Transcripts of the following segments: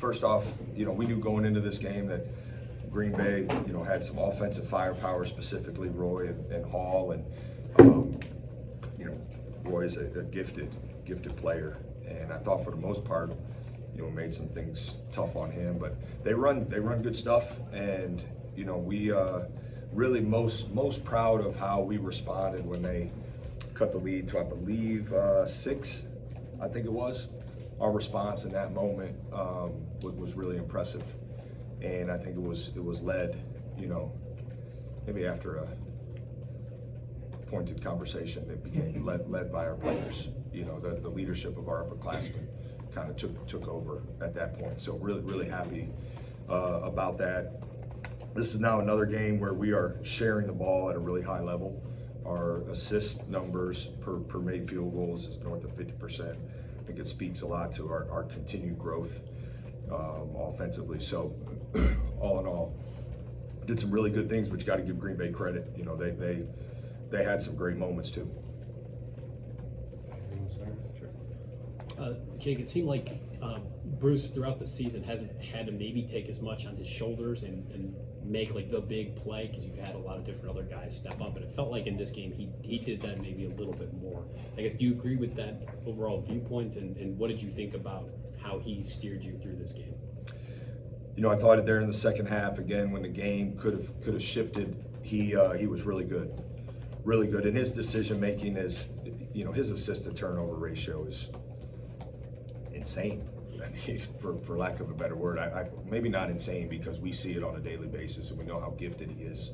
first off, we knew going into this game that Green Bay, had some offensive firepower, specifically Roy and Hall, and Roy's a gifted player, and I thought for the most part, made some things tough on him, but they run good stuff, and we really most proud of how we responded when they cut the lead to, I believe, 6, I think it was. Our response in that moment was really impressive, and I think it was led, maybe after a pointed conversation, it became led by our players. The leadership of our upperclassmen kind of took over at that point. So really happy about that. This is now another game where we are sharing the ball at a really high level. Our assist numbers per made field goals is north of 50%. I think it speaks a lot to our continued growth offensively. So all in all, did some really good things, but you got to give Green Bay credit. They had some great moments too. Jake, it seemed like Bruce throughout the season hasn't had to maybe take as much on his shoulders and make like the big play, because you've had a lot of different other guys step up, and it felt like in this game he did that maybe a little bit more. I guess, do you agree with that overall viewpoint, and what did you think about how he steered you through this game? I thought it there in the second half, again, when the game could have shifted, he was really good, and his decision making is, his assist to turnover ratio is insane. I mean, for lack of a better word, I maybe not insane, because we see it on a daily basis and we know how gifted he is.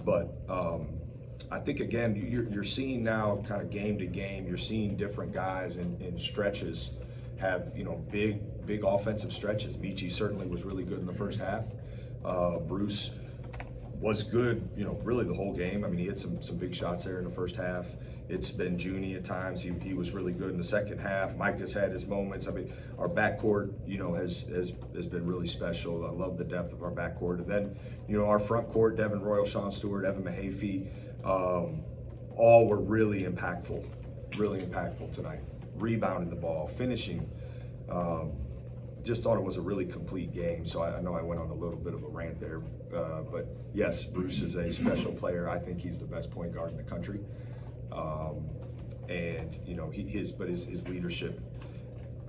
But I think, again, you're seeing now kind of game to game, you're seeing different guys in stretches have, big offensive stretches. Michi certainly was really good in the first half. Bruce was good, really the whole game. I mean, he hit some big shots there in the first half. It's been Junie at times. He was really good in the second half. Mike has had his moments. I mean, our backcourt, has been really special. I love the depth of our backcourt. And then, our front court, Devin Royal, Sean Stewart, Evan Mahaffey, all were really impactful tonight. Rebounding the ball, finishing. Just thought it was a really complete game. So I know I went on a little bit of a rant there. But yes, Bruce is a special player. I think he's the best point guard in the country. And his leadership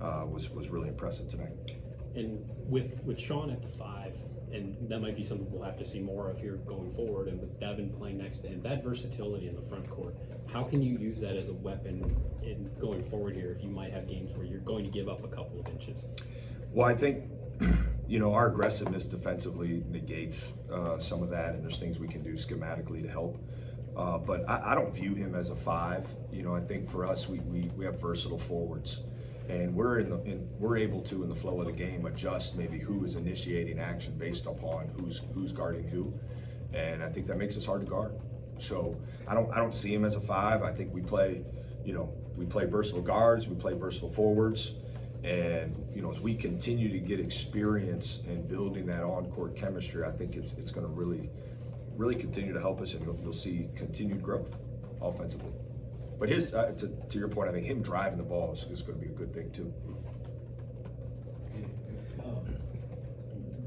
was really impressive tonight. And with Sean at the 5, and that might be something we'll have to see more of here going forward, and with Devin playing next to him, that versatility in the front court, how can you use that as a weapon in going forward here if you might have games where you're going to give up a couple of inches? Well, I think our aggressiveness defensively negates some of that, and there's things we can do schematically to help. But I don't view him as a 5. I think for us, we have versatile forwards, and we're able to, in the flow of the game, adjust maybe who is initiating action based upon who's guarding who, and I think that makes us hard to guard. So I don't see him as a 5. I think we play versatile guards, we play versatile forwards, and as we continue to get experience in building that on-court chemistry, I think it's going to really continue to help us, and you'll see continued growth offensively. But his, to your point, I think him driving the ball is going to be a good thing too.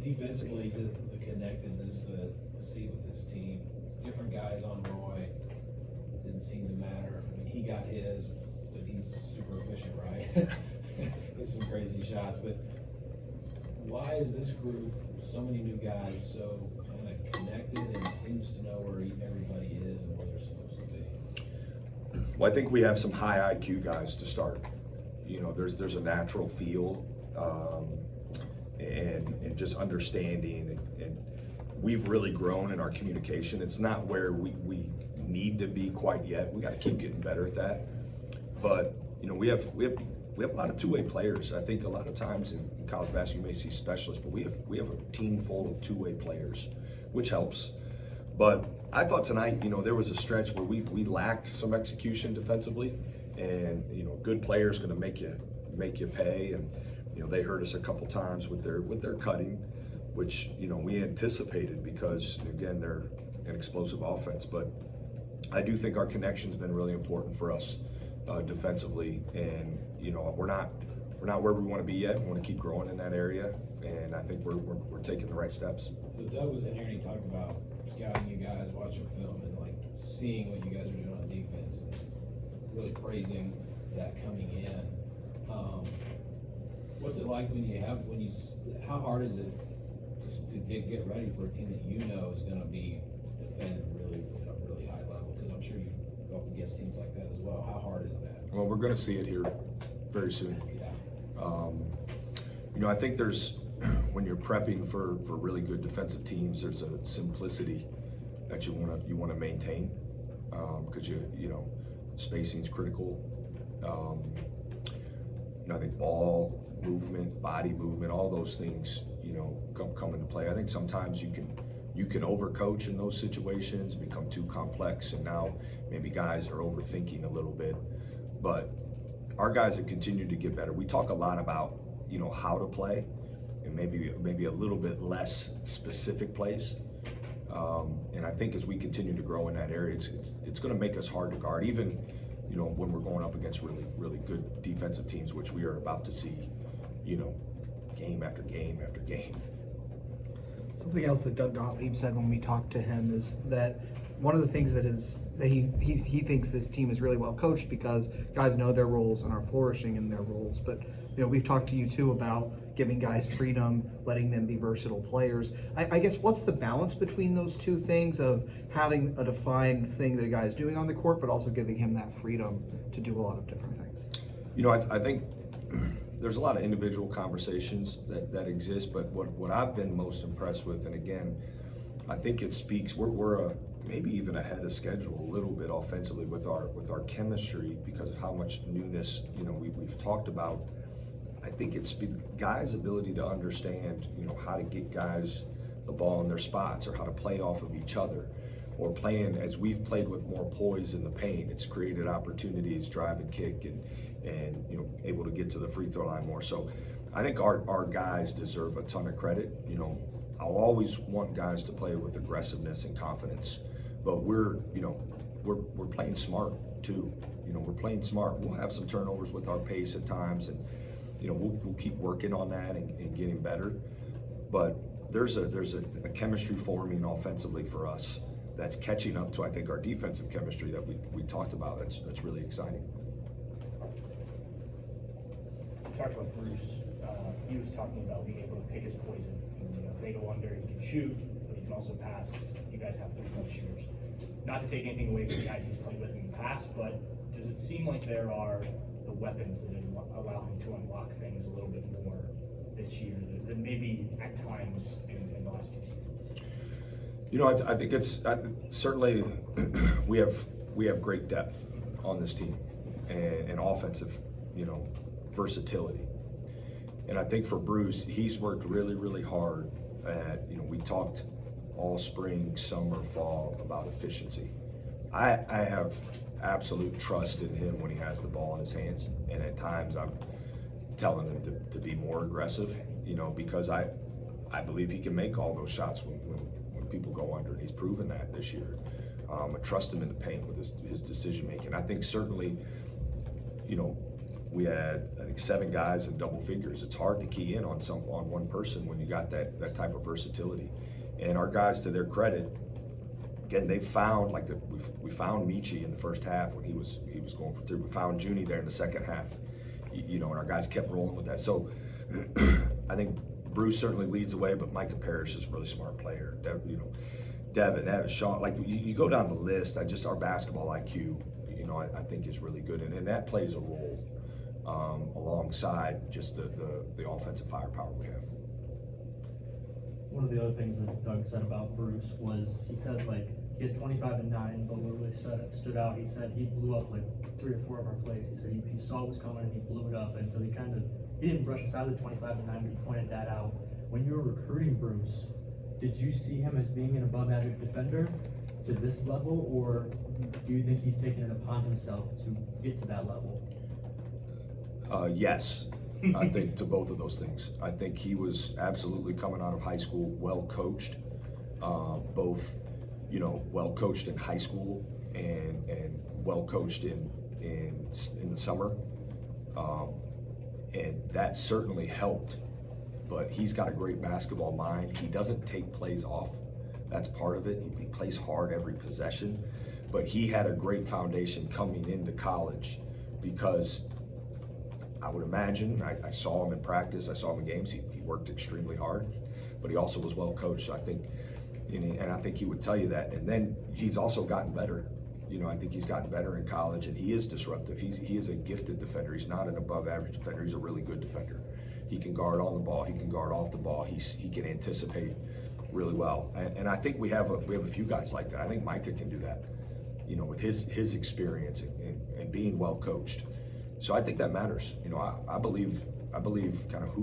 Defensively, the connectedness that I see with this team, different guys on Roy, didn't seem to matter. I mean, he got his, but he's super efficient, right? Hit some crazy shots, but why is this group, so many new guys, so kind of connected and seems to know where everybody is and where they're supposed to be? Well, I think we have some high IQ guys to start. There's a natural feel and just understanding, and we've really grown in our communication. It's not where we need to be quite yet. We got to keep getting better at that. But we have a lot of two-way players. I think a lot of times in college basketball you may see specialists, but we have a team full of two-way players, which helps. But I thought tonight, there was a stretch where we lacked some execution defensively, and good players going to make you pay, and they hurt us a couple times with their cutting, which we anticipated because again they're an explosive offense. But I do think our connection's been really important for us defensively, and we're where we want to be yet. We want to keep growing in that area, and I think we're taking the right steps. So Doug was in here and he talked about scouting you guys, watching film, and like seeing what you guys are doing on defense, and really praising that coming in. What's it like how hard is it to get ready for a team that you know is going to be defended really at a really high level? Because I'm sure you go up against teams like that as well. How hard is that? Well, we're going to see it here very soon. Yeah. I think there's, when you're prepping for really good defensive teams, there's a simplicity that you want to maintain, because spacing is critical. I think ball movement, body movement, all those things, come into play. I think sometimes you can overcoach in those situations, become too complex, and now maybe guys are overthinking a little bit. But our guys have continued to get better. We talk a lot about how to play, and maybe a little bit less specific plays. And I think as we continue to grow in that area, it's going to make us hard to guard, even when we're going up against really, really good defensive teams, which we are about to see, game after game after game. Something else that Doug Gottlieb said when we talked to him is that one of the things that he thinks this team is really well coached because guys know their roles and are flourishing in their roles. But we've talked to you too about giving guys freedom, letting them be versatile players. I guess what's the balance between those two things of having a defined thing that a guy is doing on the court, but also giving him that freedom to do a lot of different things? I think there's a lot of individual conversations that exist, but what I've been most impressed with, and again, I think it speaks, we're maybe even ahead of schedule a little bit offensively with our chemistry because of how much newness we've talked about. I think it's guys' ability to understand how to get guys the ball in their spots, or how to play off of each other, or playing as we've played with more poise in the paint. It's created opportunities, drive and kick, and able to get to the free throw line more. So I think our guys deserve a ton of credit. I'll always want guys to play with aggressiveness and confidence, but we're playing smart too. We're playing smart. We'll have some turnovers with our pace at times, and we'll keep working on that and getting better. But there's a chemistry forming offensively for us that's catching up to, I think, our defensive chemistry that we talked about. That's really exciting. We talked about Bruce. He was talking about being able to pick his poison. If they go under, he can shoot, but he can also pass. You guys have three-point shooters. Not to take anything away from the guys he's played with in the past, but does it seem like there are the weapons that allow him to unlock things a little bit more this year than maybe at times in the last two seasons? I think it's certainly we have great depth on this team and offensive, versatility. And I think for Bruce, he's worked really, really hard at, we talked all spring, summer, fall about efficiency. I have absolute trust in him when he has the ball in his hands. And at times I'm telling him to be more aggressive, because I believe he can make all those shots when people go under. And he's proven that this year. I trust him in the paint with his decision making. I think certainly, we had, I think, 7 guys in double figures. It's hard to key in on one person when you got that type of versatility. And our guys, to their credit, again, they found we found Michi in the first half when he was going for 3. We found Junie there in the second half, and our guys kept rolling with that. So I think Bruce certainly leads the way, but Micah Parrish is a really smart player. Devin, Sean, you go down the list. Our basketball IQ, I think is really good, and that plays a role alongside just the offensive firepower we have. One of the other things that Doug said about Bruce was he said he had 25 and 9, but what really stood out, he said he blew up 3 or 4 of our plays. He said he saw what was coming and he blew it up, and so he didn't brush aside the 25 and 9, but he pointed that out. When you were recruiting Bruce, did you see him as being an above average defender to this level, or do you think he's taken it upon himself to get to that level? Yes, I think to both of those things. I think he was absolutely coming out of high school well coached, both well coached in high school and well coached in the summer. and that certainly helped. But he's got a great basketball mind. He doesn't take plays off. That's part of it. He plays hard every possession. But he had a great foundation coming into college because I would imagine, I saw him in practice, I saw him in games, he worked extremely hard, but he also was well coached. So I think, and I think he would tell you that. And then he's also gotten better. I think he's gotten better in college, and he is disruptive. He is a gifted defender. He's not an above average defender. He's a really good defender. He can guard on the ball. He can guard off the ball. He can anticipate really well. And I think we have a few guys like that. I think Micah can do that, with his experience and being well coached. So I think that matters. I believe kind of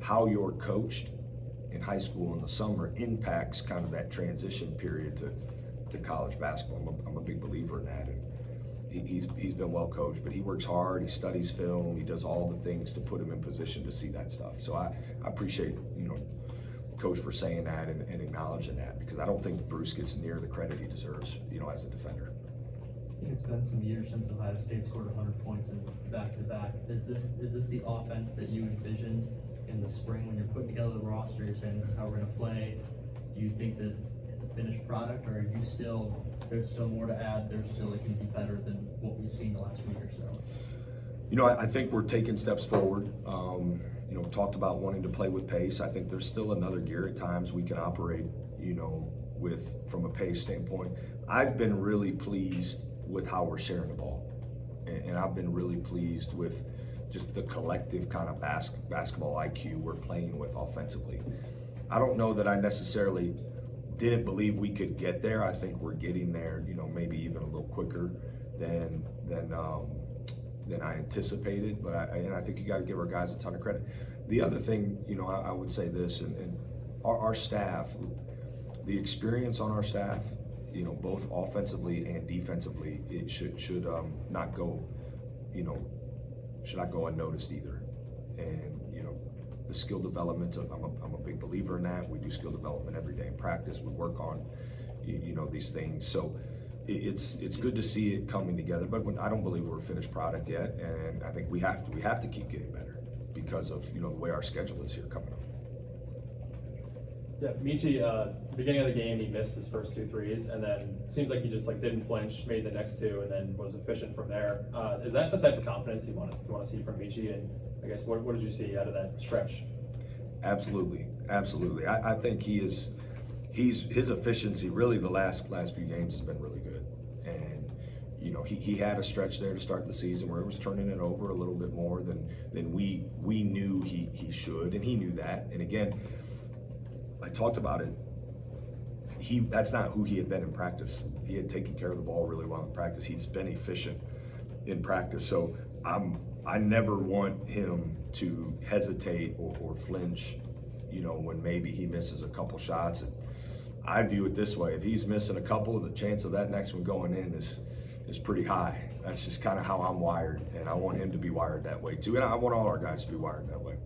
how you're coached in high school in the summer impacts kind of that transition period to college basketball. I'm a big believer in that. And he's been well coached, but he works hard. He studies film. He does all the things to put him in position to see that stuff. So I appreciate Coach for saying that and acknowledging that, because I don't think Bruce gets near the credit he deserves, as a defender. I think it's been some years since Ohio State scored 100 points in back-to-back. Is this the offense that you envisioned in the spring when you're putting together the roster? You're saying this is how we're going to play. Do you think that it's a finished product, or are you there's still more to add? It can be better than what we've seen the last week or so? I think we're taking steps forward. Talked about wanting to play with pace. I think there's still another gear at times we can operate, from a pace standpoint. I've been really pleased with how we're sharing the ball. And I've been really pleased with just the collective kind of basketball IQ we're playing with offensively. I don't know that I necessarily didn't believe we could get there. I think we're getting there, maybe even a little quicker than I anticipated. But I think you got to give our guys a ton of credit. The other thing, I would say this, and our staff, the experience on our staff, both offensively and defensively, it should not go unnoticed either. And the skill development, I'm a big believer in that. We do skill development every day in practice. We work on these things. So it's good to see it coming together. But I don't believe we're a finished product yet, and I think we have to keep getting better because of the way our schedule is here coming up. Yeah, Michi, beginning of the game, he missed his first 2 threes, and then seems like he just didn't flinch, made the next 2, and then was efficient from there. Is that the type of confidence you want to see from Michi? And I guess what did you see out of that stretch? Absolutely. I think his efficiency really the last few games has been really good, and he had a stretch there to start the season where it was turning it over a little bit more than we knew he should, and he knew that. And again, I talked about it. That's not who he had been in practice. He had taken care of the ball really well in practice. He's been efficient in practice. So I never want him to hesitate or flinch, when maybe he misses a couple shots. And I view it this way: if he's missing a couple, the chance of that next one going in is pretty high. That's just kind of how I'm wired, and I want him to be wired that way too. And I want all our guys to be wired that way.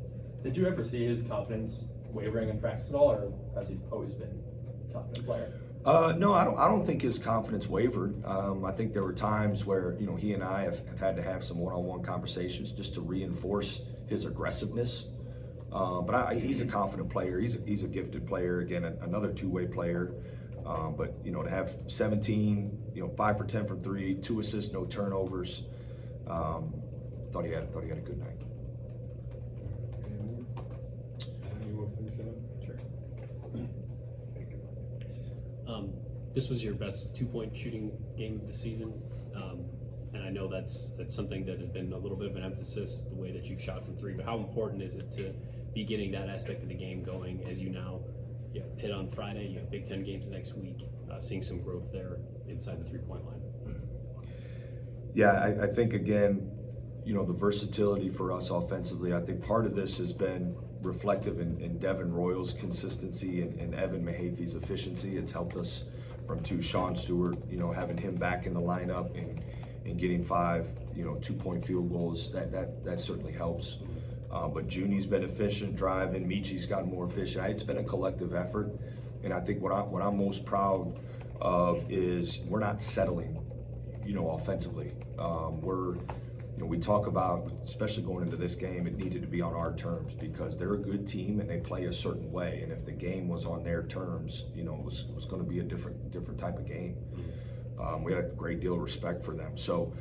Did you ever see his confidence wavering in practice at all, or has he always been a confident player? No, I don't think his confidence wavered. I think there were times where he and I have had to have some one-on-one conversations just to reinforce his aggressiveness. But he's a confident player. He's a gifted player. Again, another two-way player. But to have 17, 5 for 10 from 3, 2 assists, no turnovers. Thought he had a good night. This was your best 2-point shooting game of the season, and I know that's something that has been a little bit of an emphasis, the way that you've shot from 3. But how important is it to be getting that aspect of the game going as you have Pitt on Friday, you have Big Ten games next week, seeing some growth there inside the 3-point line? Yeah, I think again, the versatility for us offensively. I think part of this has been reflective in Devin Royal's consistency and Evan Mahafy's efficiency. It's helped us from Sean Stewart, having him back in the lineup and getting 5, 2-point field goals. That certainly helps. But Junie's been efficient driving. Michi's gotten more efficient. It's been a collective effort, and I think what I'm most proud of is we're not settling, offensively. you know, we talk about, especially going into this game, it needed to be on our terms because they're a good team and they play a certain way. And if the game was on their terms, you know, it was going to be a different type of game. We had a great deal of respect for them. So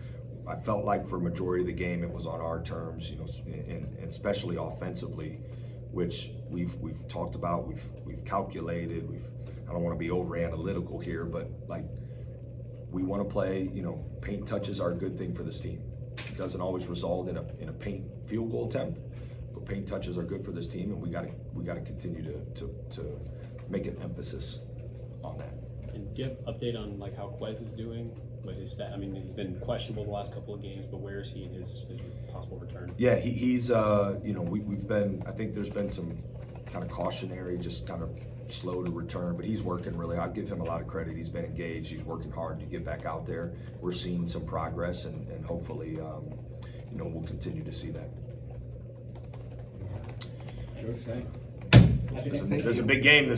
I felt like for majority of the game, it was on our terms, you know, and especially offensively, which we've talked about, we've calculated, I don't want to be over analytical here, but like we want to play, you know, paint touches are a good thing for this team. It doesn't always result in a paint field goal attempt, but paint touches are good for this team, and we got to continue to make an emphasis on that. And do you have an update on like how Quez is doing? But his stat, I mean, he's been questionable the last couple of games, but where is he in his possible return? Yeah, he's you know, we've been, I think there's been some kind of cautionary, just kind of slow to return, but he's working really. I give him a lot of credit. He's been engaged. He's working hard to get back out there. We're seeing some progress, and hopefully, you know, we'll continue to see that. Thanks. There's a big game this